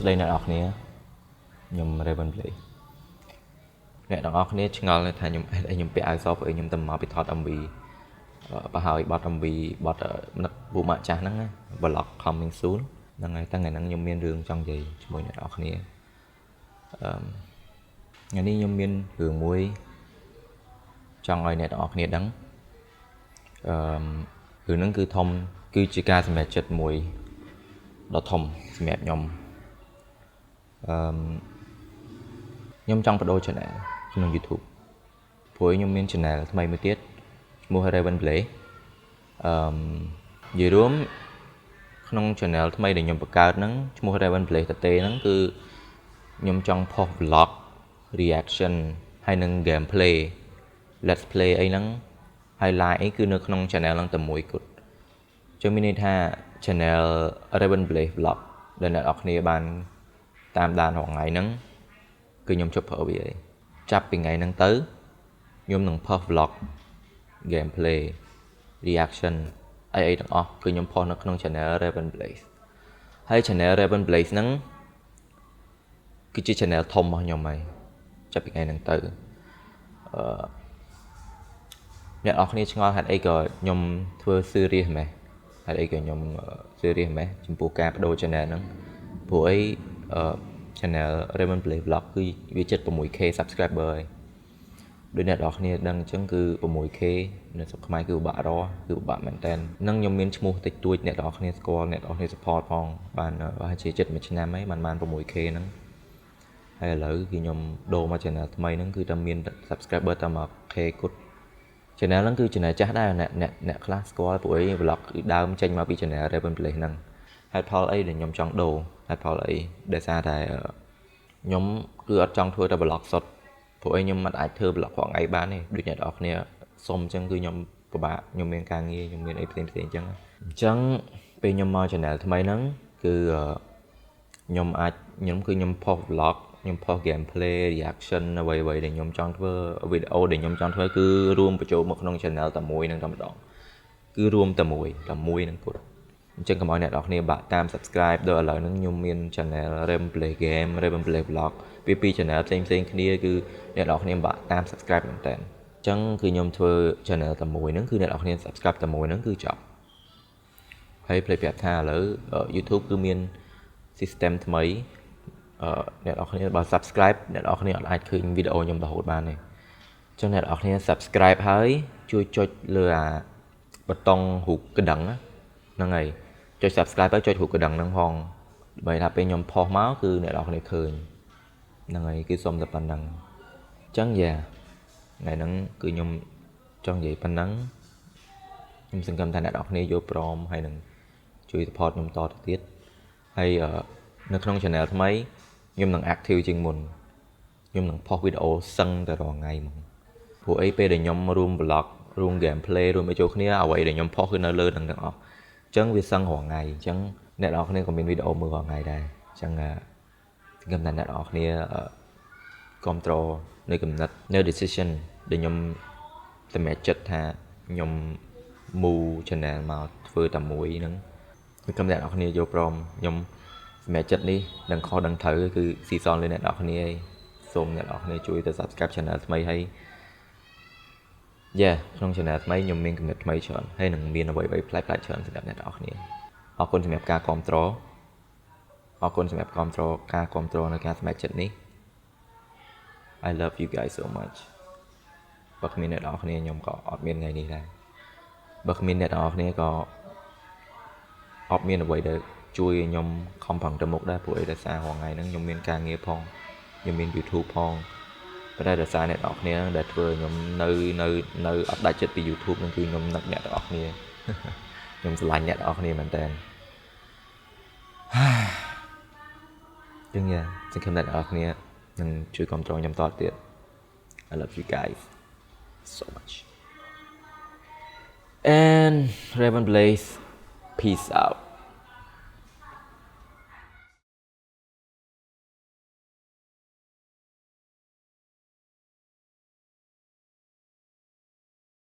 ស្ដីអ្នកនរគ្នាខ្ញុំ Raven Play អ្នកទាំងអស់គ្នាឆ្ងល់ថាខ្ញុំពាក់អាវសព្រោះខ្ញុំទៅមកពីថត MV បើហើយបត់ MV បត់នឹកពូម៉ាក់ចាស់ហ្នឹងណា vlog coming soon ហ្នឹងហើយតែថ្ងៃហ្នឹងខ្ញុំមានរឿងចង់និយាយជាមួយអ្នកនរគ្នាថ្ងៃនេះខ្ញុំមានរឿងមួយចង់ឲ្យអ្នកទាំងអស់គ្នាដឹងរឿងហ្នឹងគឺធំគឺជាការសម្រេចចិត្តមួយដ៏ធំសម្រាប់ខ្ញុំខ្ញុំចង់បដូរ channel ក្នុង YouTube ព្រោះខ្ញុំមាន channel ថ្មីមួយទៀតឈ្មោះ Raven Play និយាយរួមក្នុង channel ថ្មីដែលខ្ញុំបង្កើតហ្នឹងឈ្មោះ Raven Play តទេហ្នឹងគឺខ្ញុំចង់ផុស vlog reaction ហើយនឹង gameplay let's play អីហ្នឹង highlight អីគឺនៅក្នុង channel ហ្នឹងតែមួយគត់ចឹងមានន័យថា channel Raven Play vlog ដែលអ្នកនរគ្នាបានតាមដានរាល់ថ្ងៃហ្នឹងគឺខ្ញុំជប់ប្រើវាចាប់ពីថ្ងៃហ្នឹងទៅខ្ញុំនឹងផុស vlog gameplay reaction អីទាំងអស់គឺខ្ញុំផុសនៅក្នុង channel Raven Blaze ហើយ channel Raven Blaze ហ្នឹងគឺជា channel ធំរបស់ខ្ញុំហើយចាប់ពីថ្ងៃហ្នឹងទៅអ្នកនរគ្នាឆ្ងល់ហេតុអីក៏ខ្ញុំធ្វើ serious ម៉េះហេតុអីក៏ខ្ញុំ serious ម៉េះចំពោះការបដូរ channel ហ្នឹងព្រោះអីchannel Raven Play vlog គឺវាជិត 6k subscriber ហើយដូចអ្នកនរគ្នាដឹងអញ្ចឹងគឺ 6k នៅស្រុកខ្មែរគឺពិបាករកគឺពិបាកមែនតើនឹងខ្ញុំមានឈ្មោះតិចតួចអ្នកនរគ្នាស្គាល់អ្នកនរគ្នា support ផងបានប្រហែលជាជិត1ឆ្នាំហើយបាន 6k ហ្នឹងហើយឥឡូវគឺខ្ញុំដូរមក channel ថ្មីហ្នឹងគឺតែមាន subscriber តែ 1k គត់ channel ហ្នឹងគឺ channel ចាស់ដែរអ្នកខ្លះស្គាល់ព្រោះអី vlog គឺដើមចេញមកពី channel Raven Play ហ្នឹងហេតុផលអីដែលខ្ញុំចង់ដូរហេតុផលអីដោយសារតែខ្ញុំគឺអត់ចង់ធ្វើតែ vlog សុទ្ធព្រោះអីខ្ញុំមិនអាចធ្វើ vlog ផងអីបានទេដូចអ្នកនរគ្នាសុំអញ្ចឹងគឺខ្ញុំពិបាកខ្ញុំមានការងារខ្ញុំមានអីផ្សេងៗអញ្ចឹងពេលខ្ញុំមក channel ថ្មីហ្នឹងគឺខ្ញុំផុស vlog ខ្ញុំផុស gameplay reaction អ្វីៗដែលខ្ញុំចង់ធ្វើ video ដែលខ្ញុំចង់ធ្វើគឺរួមបញ្ចូលមកក្នុង channel តែមួយហ្នឹងតែម្ដងគឺរួមតែមួយហ្នឹងគាត់អញ្ចឹងកុំឲ្យអ្នកនរគ្នាបាក់តាម subscribe ដល់ឥឡូវហ្នឹងខ្ញុំមាន channel Raven Play Game Raven Play Vlog ពី channel ផ្សេងគ្នាគឺអ្នកនរគ្នាបាក់តាម subscribe មែនតើអញ្ចឹងគឺខ្ញុំធ្វើ channel តែមួយហ្នឹងគឺអ្នកនរគ្នា subscribe តែមួយហ្នឹងគឺចប់ហើយផ្លេចប្រាប់ថាឥឡូវ YouTube គឺមាន system ថ្មីអ្នកនរគ្នាបើ subscribe អ្នកនរគ្នាអត់អាចឃើញវីដេអូខ្ញុំរហូតបានទេអញ្ចឹងអ្នកនរគ្នា subscribe ហើយជួយចុចលើអាប៊ូតុងរូបកណ្ដឹងហ្នឹងហើយចុច subscribe ហើយចុចរូបកណ្ដឹងហ្នឹងផងដើម្បីថាពេលខ្ញុំផុសមកគឺអ្នកនរគ្នាឃើញហ្នឹងហើយគឺសុំតែប៉ុណ្្នឹងអញ្ចឹងយ៉ាថ្ងៃហ្នឹងគឺខ្ញុំចង់និយាយប៉ុណ្្នឹងខ្ញុំសង្ឃឹមថាអ្នកនរគ្នាយល់ព្រមហើយនឹងជួយ support ខ្ញុំតទៅទៀតហើយនៅក្នុង channel ថ្មីខ្ញុំនឹង active ជាងមុនខ្ញុំនឹងផុសវីដេអូសឹងតែរាល់ថ្ងៃហ្មងព្រោះអីពេលដែលខ្ញុំរួម vlog រួម gameplay រួមឲ្យចូលគ្នាអ្វីដែលខ្ញុំផុសគឺនៅលើនឹងទាំងអស់អញ្ចឹងវាសឹងរាល់ថ្ងៃអញ្ចឹងអ្នកនរគ្នាក៏មានវីដេអូមើលរាល់ថ្ងៃដែរអញ្ចឹងសង្ឃឹមថាអ្នកនរគ្នាគ្រប់គ្រងនៅកំណត់នៅ decision ដែលខ្ញុំសម្រេចចិត្តថាខ្ញុំ move channel មកធ្វើតែមួយហ្នឹងសង្ឃឹមអ្នកនរគ្នាយល់ព្រមខ្ញុំសម្រេចចិត្តនេះដឹងខុសដឹងត្រូវគឺស៊ីសនលើអ្នកនរគ្នាឯងសូមអ្នកនរគ្នាជួយទៅ subscribe channel ថ្មីហើយក្នុង channel ថ្មីខ្ញុំមានកំណត់ថ្មីច្រើនហើយនឹងមានអ្វីៗប្លែកៗច្រើនសម្រាប់អ្នកនរគ្នាអរគុណសម្រាប់ការគាំទ្រអរគុណសម្រាប់ការគាំទ្រនៅការសម្រេចចិត្តនេះ I love you guys so much បើគ្មានអ្នកនរគ្នាខ្ញុំក៏អត់មានថ្ងៃនេះដែរបើគ្មានអ្នកនរគ្នាក៏អត់មានអ្វីដែលជួយខ្ញុំខំប្រឹងទៅមុខដែរព្រោះអីដោយសាររាល់ថ្ងៃហ្នឹងខ្ញុំមានការងារផងខ្ញុំមាន YouTube ផងប៉ុន្តែដោយសារអ្នកនរគ្នាហ្នឹងដែលធ្វើខ្ញុំនៅអត់ដាច់ចិត្តពី YouTube ហ្នឹងគឺខ្ញុំនឹកអ្នកទាំងអស់គ្នាខ្ញុំស្រឡាញ់អ្នកទាំងអស់គ្នាមែនតើចឹងសង្ឃឹមអ្នកទាំងអស់គ្នានឹងជួយគាំទ្រខ្ញុំតទៀត I love you guys so much and Raven Blaze peace out